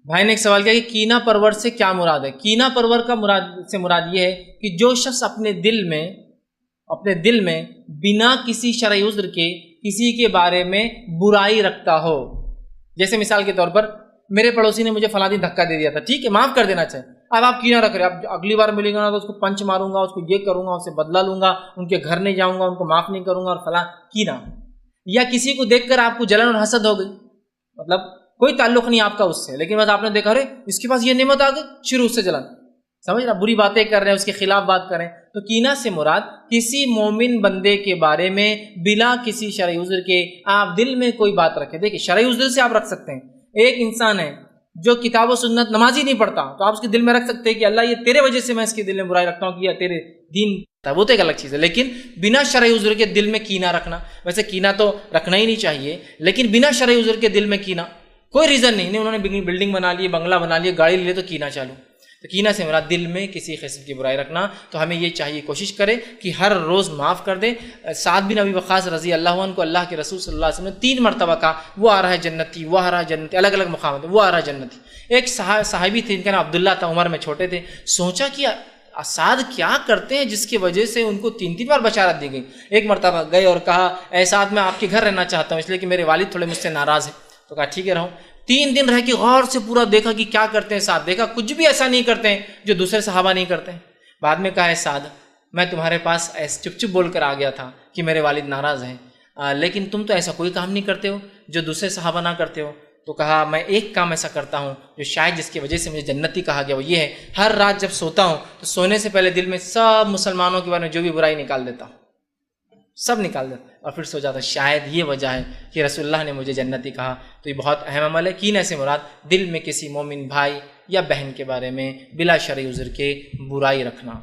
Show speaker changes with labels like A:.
A: بھائی نے ایک سوال کیا کہ کینہ پرور سے کیا مراد ہے؟ کینہ پرور کا مراد یہ ہے کہ جو شخص اپنے دل میں بنا کسی شرعی عذر کے کسی کے بارے میں برائی رکھتا ہو. جیسے مثال کے طور پر میرے پڑوسی نے مجھے فلاں دن دھکا دے دیا تھا، ٹھیک ہے، معاف کر دینا چاہیے. اب آپ کینہ رکھ رہے ہیں، اب اگلی بار ملیں گا نا تو اس کو پنچ ماروں گا، اس کو یہ کروں گا، اس سے بدلہ لوں گا، ان کے گھر نہیں جاؤں گا، ان کو معاف نہیں کروں گا اور فلاں. کینہ. یا کسی کو دیکھ کر آپ کو جلن اور حسد ہو گئی، مطلب کوئی تعلق نہیں آپ کا اس سے، لیکن بس آپ نے دیکھا ارے اس کے پاس یہ نعمت آ گئی، شروع سے جلن، سمجھ رہا، بری باتیں کر رہے ہیں، اس کے خلاف بات کر رہے ہیں. تو کینہ سے مراد کسی مومن بندے کے بارے میں بلا کسی شرعی عذر کے آپ دل میں کوئی بات رکھیں. دیکھیں شرعی عذر سے آپ رکھ سکتے ہیں. ایک انسان ہے جو کتاب و سنت نماز ہی نہیں پڑھتا، تو آپ اس کے دل میں رکھ سکتے ہیں کہ اللہ یہ تیرے وجہ سے میں اس کے دل میں برائی رکھتا ہوں کہ یہ تیرے دین، وہ تو ایک الگ چیز ہے. لیکن بنا شرعی عذر کے دل میں کینہ رکھنا، ویسے کینہ تو رکھنا ہی نہیں چاہیے، لیکن بنا شرعی عذر کے دل میں کینہ، کوئی ریزن نہیں، انہوں نے بلڈنگ بنا لی، بنگلہ بنا لیا، گاڑی لے تو کینہ چالو. تو کینہ سے مراد دل میں کسی قسم کی برائی رکھنا. تو ہمیں یہ چاہیے کوشش کرے کہ ہر روز معاف کر دیں. سعد بن ابی وقاص رضی اللہ عنہ کو اللہ کے رسول صلی اللہ علیہ وسلم نے 3 مرتبہ کہا وہ آ رہا ہے جنتی، وہ آ رہا ہے جنتی، الگ الگ مقامات وہ آ رہا ہے جنتی. ایک صحابی تھے، ان کا نام عبداللہ تھا، عمر میں چھوٹے تھے. سوچا کہ سعد کیا کرتے ہیں جس کی وجہ سے ان کو 3 بار بشارت دی گئی. ایک مرتبہ گئے اور کہا اے سعد میں آپ کے گھر رہنا چاہتا ہوں اس لیے کہ میرے والد تھوڑے مجھ سے ناراض ہیں. تو کہا ٹھیک ہے رہو. 3 دن رہ کے غور سے پورا دیکھا کہ کیا کرتے ہیں سعد، دیکھا کچھ بھی ایسا نہیں کرتے ہیں جو دوسرے صحابہ نہیں کرتے ہیں. بعد میں کہا ہے سعد میں تمہارے پاس چپ چپ بول کر آ گیا تھا کہ میرے والد ناراض ہیں، لیکن تم تو ایسا کوئی کام نہیں کرتے ہو جو دوسرے صحابہ نہ کرتے ہو. تو کہا میں ایک کام ایسا کرتا ہوں جو شاید جس کی وجہ سے مجھے جنتی کہا گیا، وہ یہ ہے ہر رات جب سوتا ہوں تو سونے سے پہلے دل میں سب مسلمانوں کے بارے میں جو بھی برائی نکال دیتا ہوں، سب نکال دیتا اور پھر سو جاتا. شاید یہ وجہ ہے کہ رسول اللہ نے مجھے جنتی کہا. تو یہ بہت اہم عمل ہے. کینہ سے مراد دل میں کسی مومن بھائی یا بہن کے بارے میں بلا شرعی عذر کے برائی رکھنا.